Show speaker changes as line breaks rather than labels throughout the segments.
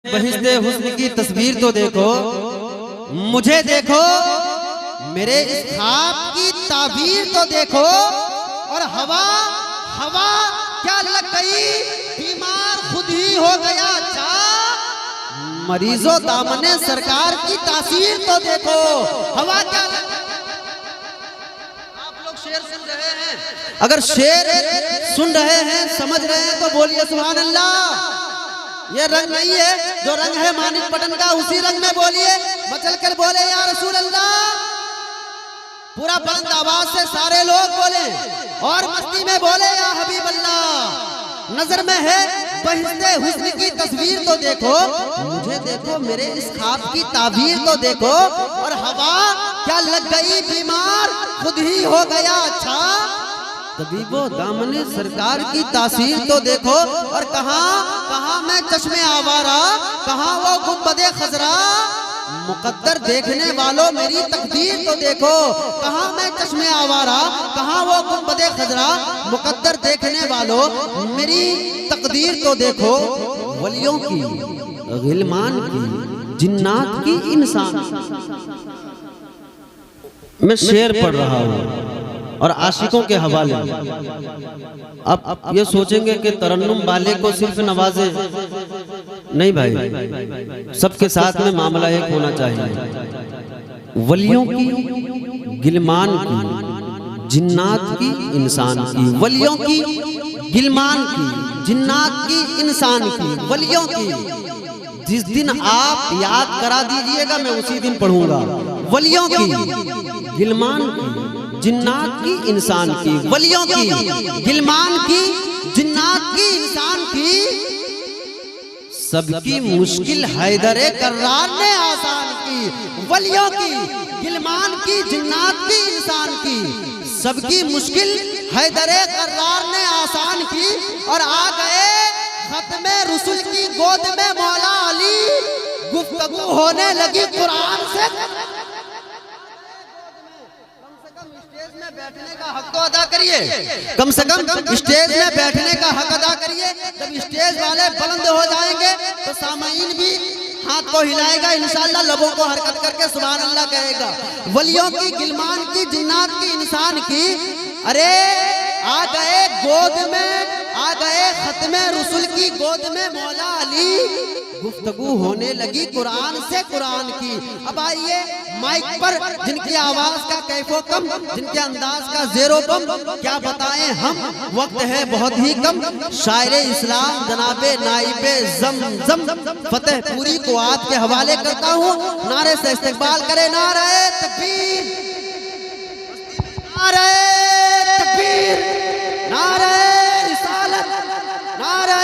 बहिश्ते हुस्न की तस्वीर तो देखो, मुझे देखो, मेरे इस ख्वाब की ताबीर तो देखो। और हवा हवा क्या लग गई, बीमार खुद ही हो गया अच्छा। मरीजों दामने सरकार की तासीर तो देखो। हवा क्या लग गई। आप लोग शेर सुन रहे हैं, अगर शेर सुन रहे हैं, समझ रहे हैं तो बोलिए सुभान अल्लाह। ये रंग नहीं है जो रंग है मानिक पटन का, उसी रंग में बोलिए, मचल कर बोले या रसूल अल्लाह। पूरा बुलंद आवाज से सारे लोग बोले और मस्ती में बोले या हबीब अल्लाह। नजर में है बहिश्ते हुस्न की तस्वीर तो देखो, मुझे देखो, मेरे इस ख्वाब की ताबीर तो देखो। और हवा क्या लग गई बीमार, खुद ही हो गया अच्छा। तबीबो दामने सरकार की तासीर तो देखो। और कहाँ मैं चश्मे आवारा, कहाँ वो गुंबदे खजरा। मुकद्दर देखने वालों मेरी तकदीर तो देखो। कहाँ मैं चश्मे आवारा, कहाँ वो गुंबदे खजरा। मुकद्दर देखने वालों मेरी तकदीर तो देखो। वलियों की, गिलमान की, जिन्नात की, इंसान। मैं शेर पढ़ रहा हूँ और आशिकों के हवाले। अब ये सोचेंगे कि तरन्नुम वाले को सिर्फ नवाजे, नहीं भाई, सबके साथ में मामला एक होना चाहिए। वलियों की, गिलमान की, जिन्नात की, इंसान की। वलियों की, गिलमान की, जिन्नात की, इंसान की। वलियों की जिस दिन आप याद करा दीजिएगा मैं उसी दिन पढ़ूंगा। वलियों की, गिलमान की, जिन्नात की, इंसान की। वलियों की, गिलमान की, जिन्नात की, इंसान की। सबकी मुश्किल हैदरे कर्रार ने आसान की। वलियों की, गिलमान की, जिन्नात की, इंसान की। सबकी मुश्किल हैदरे कर्रार ने आसान की। और आ गए खत्मे रुसुल की गोद में मौला अली, गुफ्तगू होने लगी कुरान से। बैठने का हक तो अदा करिए, कम से कम स्टेज में बैठने का हक अदा करिए। जब स्टेज वाले बुलंद हो जाएंगे तो सामाईन भी हाथ को हिलाएगा, इंशाअल्लाह लबों को हरकत करके सुभान अल्लाह कहेगा। वलियों की, गिलमान की, जिन्नात की, इंसान की। अरे आ गए गोद में, आ गए खत्मे रुसुल की गोद में मौला अली, गुफ्तगू होने लगी कुरान से, कुरान की। अब आइए माइक पर जिनकी आवाज का कैफो कम, जिनके अंदाज का जेरो बम, क्या बताएं हम, वक्त है बहुत ही कम। शायर इस्लाम जनाबे नाइबे ज़मज़म फतेहपुरी को आपके हवाले करता हूँ। नारे से इस्तकबाल करे, नारे तकबीर, नारे तकबीर, नारे रिसालत, नारे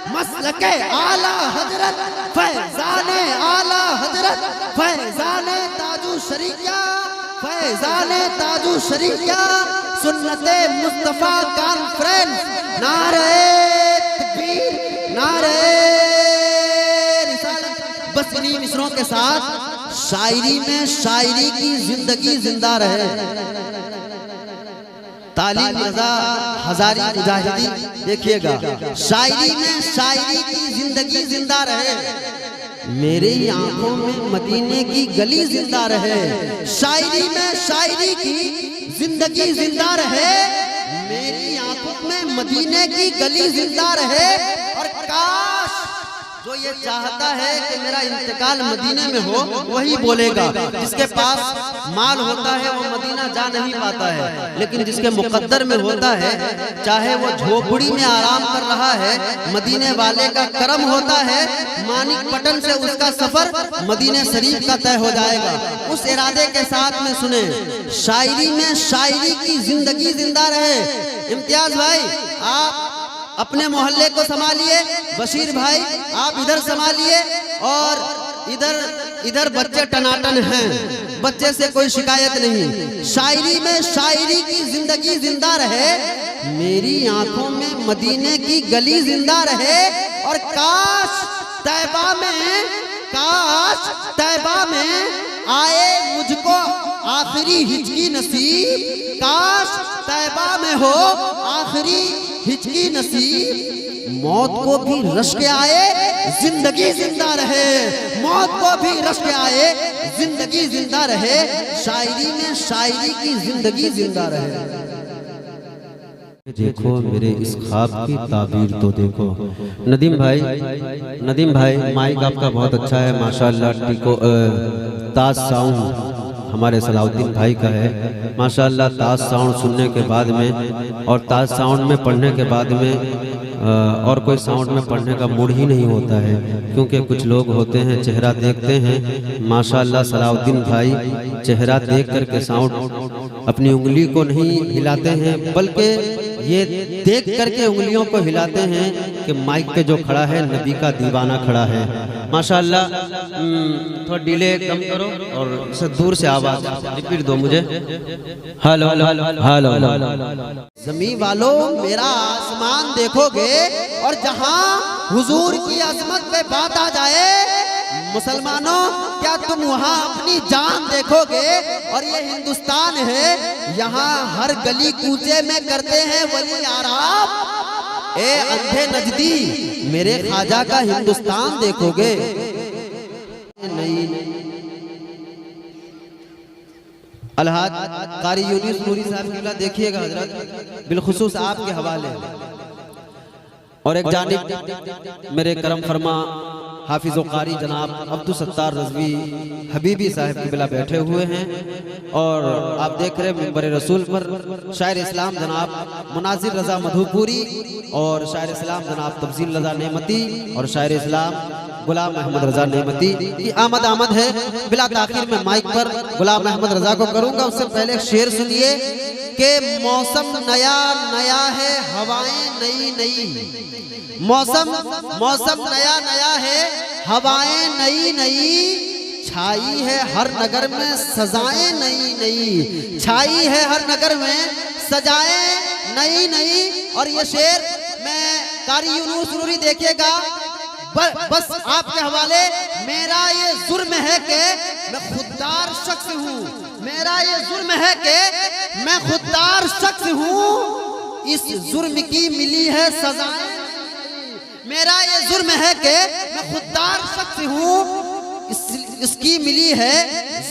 मसलके आला हजरत, फैजाने आला हजरत, फैजाने ताजू शरीया, फैजाने ताजू शरीया, सुन्नते मुस्तफा कॉन्फ्रेंस। नारे तकबीर, नारे रिसालत। बस इन्हीं मिसरों के साथ शायरी में शायरी की जिंदगी जिंदा रहे। तालीम रजा हजारी मुजाहिदी देखिएगा, शायरी में शायरी की जिंदगी जिंदा रहे। मेरी आंखों में मदीने की गली जिंदा रहे। शायरी में शायरी की जिंदगी जिंदा रहे। मेरी आंखों में मदीने की गली जिंदा रहे। और काश जो ये चाहता है कि मेरा इंतकाल मदीने में हो वही बोलेगा। जिसके पास माल होता है वो मदीना जा नहीं पाता है, लेकिन जिसके मुकद्दर में होता है, चाहे वो झोपड़ी में आराम कर रहा है, मदीने वाले का करम होता है, मानिक पटन से उसका सफर मदीने शरीफ का तय हो जाएगा। उस इरादे के साथ में सुने, शायरी में शायरी की जिंदगी जिंदा रहे। इम्तियाज भाई आप अपने मोहल्ले को संभालिए, बशीर भाई आप इधर संभालिए, और इधर बच्चे टनाटन हैं, बच्चे से कोई शिकायत नहीं। शायरी में शायरी की जिंदगी जिंदा रहे। मेरी आंखों में मदीने की गली जिंदा रहे। और काश तैबा में आए मुझको आखिरी हिचकी नसीब। काश तैबा में हो आखिरी हिचकी नसीब। मौत को भी रश के आए जिंदगी जिंदा रहे, मौत को भी रश्क आए, जिंदगी जिंदा रहे, शायरी में शायरी की जिंदगी जिंदा रहे।
देखो मेरे इस ख्वाब की ताबीर तो देखो। नदीम भाई माइक आपका बहुत अच्छा है माशाल्लाह। टिको ताज साउंड हमारे सलाउद्दीन भाई का है माशाल्लाह। ताज साउंड सुनने के बाद में और ताज साउंड में पढ़ने के बाद में और कोई साउंड में पढ़ने का मूड ही नहीं होता है, क्योंकि कुछ लोग होते हैं चेहरा देखते हैं माशाल्लाह। सलाउद्दीन भाई चेहरा देख करके साउंड अपनी उंगली को नहीं हिलाते हैं, बल्कि ये देख करके उंगलियों को हिलाते हैं कि माइक पे जो खड़ा है नबी का दीवाना खड़ा है माशाल्लाह। थोड़ा डिले कम करो और से दूर से आवाज रिपीट दो मुझे। Hello hello hello hello.
ज़मीं वालों मेरा आसमान देखोगे और जहां हुजूर की अजमत पे बात आ जाए, मुसलमानों क्या तुम वहां अपनी जान देखोगे? और ये हिंदुस्तान है, यहाँ हर गली कूचे में करते हैं वली आराम। ए अंधे नजदी मेरे ख्वाजा का हिंदुस्तान देखोगे। नहीं अलहाज कारी यूनिस नूरी साहब किबला देखिएगा हजरत, बिलखुसूस आपके हवाले। और एक जानिब मेरे करम फरमा हाफिज़ कारी जनाब अब्दुल सत्तार रज़वी हबीबी साहब किबला बैठे हुए हैं। और आप देख रहे हैं मिंबर रसूल पर शायर इस्लाम जनाब मुनाजिर रज़ा मधुपुरी और शायर इस्लाम जनाब तफजील रज़ा नेमती और शायर इस्लाम गुलाम अहमद रजा नेमती की आमद है। बिला ताखिर में माइक पर गुलाम अहमद रजा को करूंगा, उससे पहले शेर सुनिए कि मौसम नया नया है, हवाएं नई नई। मौसम नया नया है, हवाएं नई नई, छाई है हर नगर में सजाएं नई नई, छाई है हर नगर में सजाएं नई नई। और ये शेर मैं कारी यूनुस नूरी देखिएगा, बस आपके हवाले। मेरा ये जुर्म है कि मैं खुददार शख्स हूँ, मेरा ये जुर्म है कि मैं खुददार शख्स हूँ, इस जुर्म की मिली है सजाएं। मेरा ये जुर्म है कि मैं खुददार शख्स हूँ, इसकी मिली है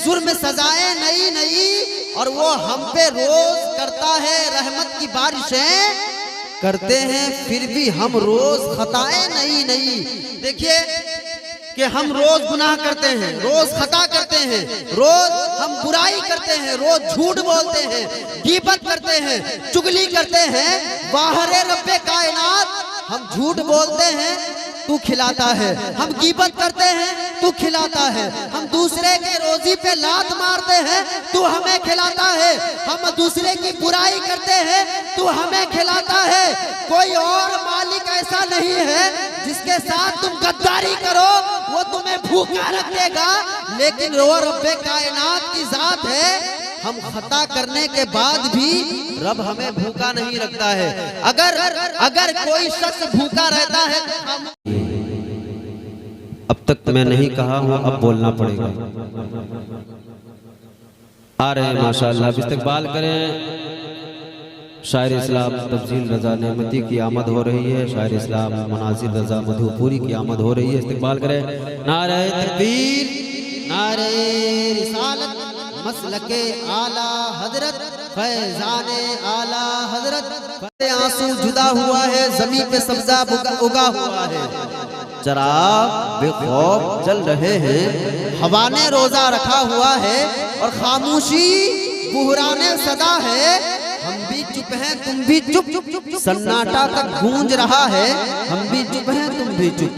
जुर्म सजाएं नई नई। और वो हम पे रोज करता है रहमत की बारिशें, करते हैं फिर भी हम रोज खताएं नई नई। देखिए कि हम रोज गुनाह करते हैं, रोज खता करते हैं, रोज हम बुराई करते हैं, रोज झूठ बोलते हैं, गीबत करते हैं, चुगली करते हैं। बाहरे रब्बे कायनात हम झूठ बोलते हैं, तू खिलाता है, हम गीबत करते हैं, तू खिलाता है, हम दूसरे के रोजी पे लात मारते हैं, तू हमें खिलाता है, हम दूसरे की बुराई करते हैं, तू हमें खिलाता है। कोई और मालिक ऐसा नहीं है जिसके साथ तुम गद्दारी करो वो तुम्हें भूखा रखेगा, लेकिन वो रब्बे कायनात की जात है, हम खता करने के बाद भी रब हमें भूखा नहीं रखता है। अगर कोई शख्स भूखा रहता है तो
अब तक मैं नहीं कहा हूँ, अब बोलना पड़ेगा। आ रहे हैं माशाअल्लाह, इस्तकबाल करें। शायर इस्लाम तफजील रज़ा नेमती की आमद हो रही है, शायर इस्लाम मुनाजिर रज़ा मधुपुरी की आमद हो रही है, इस्तकबाल करें। नारे तकबीर, नारे रिसालत, मसलके आला हजरत, फैजाने आला हजरत। आंसू जुदा हुआ है, जमीन पे सब्जा उगा हुआ है, चराग बेखौफ जल रहे हैं, हवा ने रोजा रखा हुआ है और खामोशी बुहराने सदा है। हम भी चुप हैं तुम भी चुप, सन्नाटा तक गूंज रहा है, हम भी चुप हैं तुम भी चुप।